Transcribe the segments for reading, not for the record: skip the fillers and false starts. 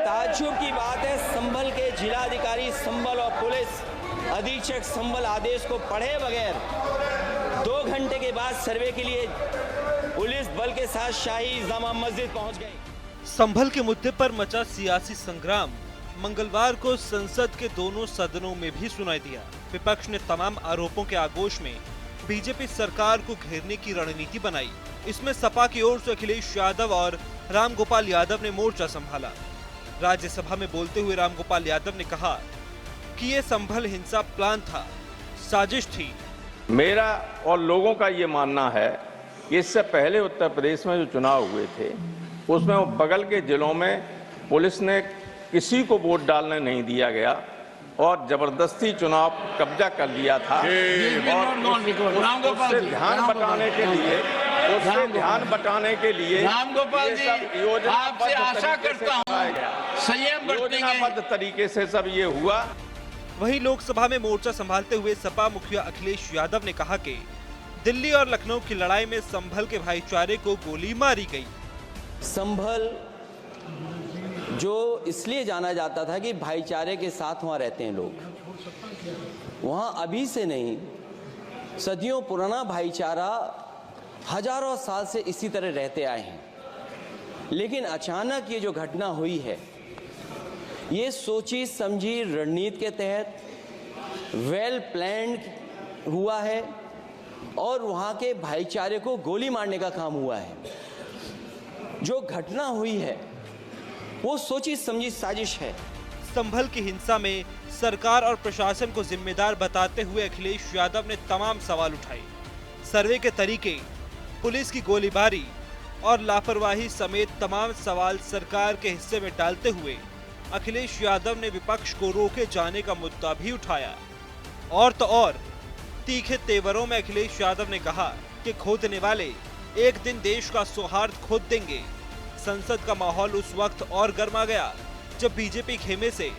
ताज्जुब की बात है, संभल के जिलाधिकारी संभल और पुलिस अधीक्षक संभल आदेश को पढ़े बगैर 2 घंटे के बाद सर्वे के लिए पुलिस बल के साथ शाही जामा मस्जिद पहुंच गए। संभल के मुद्दे पर मचा सियासी संग्राम मंगलवार को संसद के दोनों सदनों में भी सुनाई दिया। विपक्ष ने तमाम आरोपों के आगोश में बीजेपी सरकार को घेरने की रणनीति बनाई। इसमें सपा की ओर से अखिलेश यादव और रामगोपाल यादव ने मोर्चा संभाला। राज्यसभा में बोलते हुए रामगोपाल यादव ने कहा कि ये संभल हिंसा प्लान था, साजिश थी। मेरा और लोगों का ये मानना है कि इससे पहले उत्तर प्रदेश में जो चुनाव हुए थे उसमें वो बगल के जिलों में पुलिस ने किसी को वोट डालने नहीं दिया गया और जबरदस्ती चुनाव कब्जा कर लिया था। उससे ध्यान बटाने के लिए रामगोपाल जी, आपसे आशा करता हूं संयम योजनाबद्ध तरीके से सब ये हुआ। वहीं लोकसभा में मोर्चा संभालते हुए सपा मुखिया अखिलेश यादव ने कहा कि दिल्ली और लखनऊ की लड़ाई में संभल के भाईचारे को गोली मारी गई। संभल जो इसलिए जाना जाता था कि भाईचारे के साथ वहाँ रहते हैं लोग, वहाँ अभी से नहीं सदियों पुराना भाईचारा हजारों साल से इसी तरह रहते आए हैं। लेकिन अचानक ये जो घटना हुई है, ये सोची समझी रणनीति के तहत वेल प्लान्ड हुआ है और वहाँ के भाईचारे को गोली मारने का काम हुआ है। जो घटना हुई है वो सोची समझी साजिश है। संभल की हिंसा में सरकार और प्रशासन को जिम्मेदार बताते हुए अखिलेश यादव ने तमाम सवाल उठाए। सर्वे के तरीके, पुलिस की गोलीबारी और लापरवाही समेत तमाम सवाल सरकार के हिस्से में डालते हुए अखिलेश यादव ने विपक्ष को रोके जाने का मुद्दा भी उठाया। और तो और तीखे तेवरों में अखिलेश यादव ने कहा कि खोदने वाले एक दिन देश का सौहार्द खोद देंगे। संसद का माहौल उस वक्त और गर्मा गया जब बीजेपी खेमे से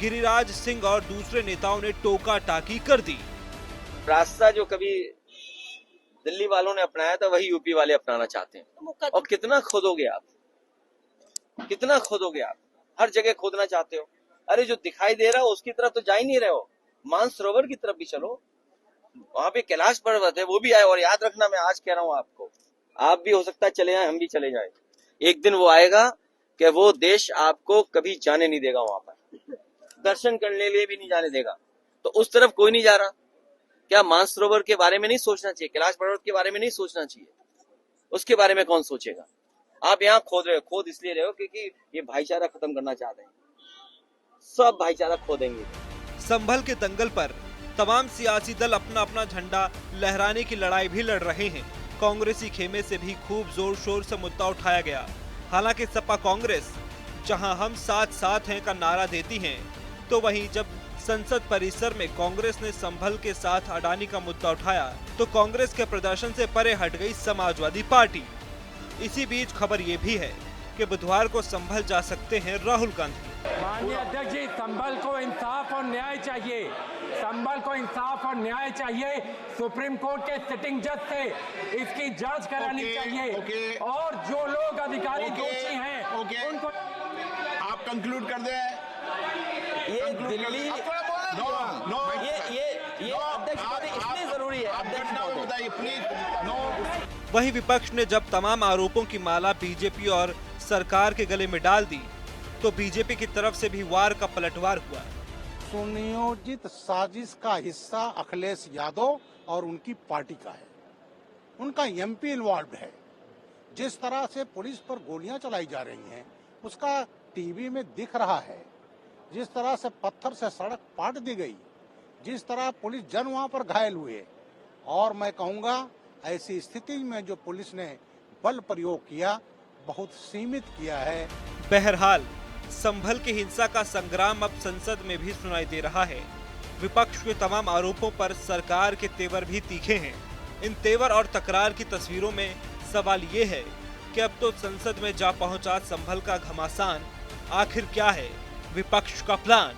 गिरिराज सिंह और दूसरे नेताओं ने टोका टाकी कर दी। रास्ता जो कभी दिल्ली वालों ने अपनाया था वही यूपी वाले अपनाना चाहते हैं। और कितना खोदोगे आप, कितना खोदोगे आप? हर जगह खोदना चाहते हो। अरे जो दिखाई दे रहा हो उसकी तरफ तो जा ही नहीं रहे हो। मानसरोवर की तरफ भी चलो, वहां पे कैलाश पर्वत है, वो भी आए। और याद रखना, मैं आज कह रहा हूँ आपको, आप भी हो सकता है चले जाए, हम भी चले जाए। एक दिन वो आएगा कि वो देश आपको कभी जाने नहीं देगा, वहां पर दर्शन करने लिए भी नहीं जाने देगा। तो उस तरफ कोई नहीं जा रहा। क्या मानसरोवर के बारे में नहीं सोचना चाहिए? कैलाश पर्वत के बारे में नहीं सोचना चाहिए? उसके बारे में कौन सोचेगा? आप यहाँ खोद रहे हो, खोद इसलिए रहे हो क्योंकि ये भाईचारा खत्म करना चाहते हैं। सब भाईचारा खोदेंगे। संभल के दंगल पर तमाम सियासी दल अपना अपना झंडा लहराने की लड़ाई भी लड़ रहे हैं। कांग्रेसी खेमे से भी खूब जोर शोर से मुद्दा उठाया गया। हालांकि सपा कांग्रेस जहां हम साथ साथ हैं का नारा देती हैं, तो वहीं जब संसद परिसर में कांग्रेस ने संभल के साथ अडानी का मुद्दा उठाया तो कांग्रेस के प्रदर्शन से परे हट गई समाजवादी पार्टी। इसी बीच खबर ये भी है कि बुधवार को संभल जा सकते हैं राहुल गांधी। माननीय अध्यक्ष जी, संभल को इंसाफ और न्याय चाहिए। संभल को इंसाफ और न्याय चाहिए। सुप्रीम कोर्ट के सिटिंग जज से इसकी जांच करानी चाहिए। और जो लोग अधिकारी दोषी हैं उनको आप कंक्लूड कर दें। ये दिल्ली ये अध्यक्ष पद इसलिए जरूरी है। वहीं विपक्ष ने जब तमाम आरोपों की माला बीजेपी और सरकार के गले में डाल दी तो बीजेपी की तरफ से भी वार का पलटवार हुआ। सुनियोजित साजिश का हिस्सा अखिलेश यादव और उनकी पार्टी का है। उनका एमपी इन्वॉल्व है। जिस तरह से पुलिस पर गोलियां चलाई जा रही हैं उसका टीवी में दिख रहा है। जिस तरह से पत्थर से सड़क पाट दी गई, जिस तरह पुलिस जन वहां पर घायल हुए, और मैं कहूंगा ऐसी स्थिति में जो पुलिस ने बल प्रयोग किया बहुत सीमित किया है। बहरहाल संभल की हिंसा का संग्राम अब संसद में भी सुनाई दे रहा है। विपक्ष के तमाम आरोपों पर सरकार के तेवर भी तीखे हैं। इन तेवर और तकरार की तस्वीरों में सवाल ये है कि अब तो संसद में जा पहुंचा संभल का घमासान। आखिर क्या है विपक्ष का प्लान?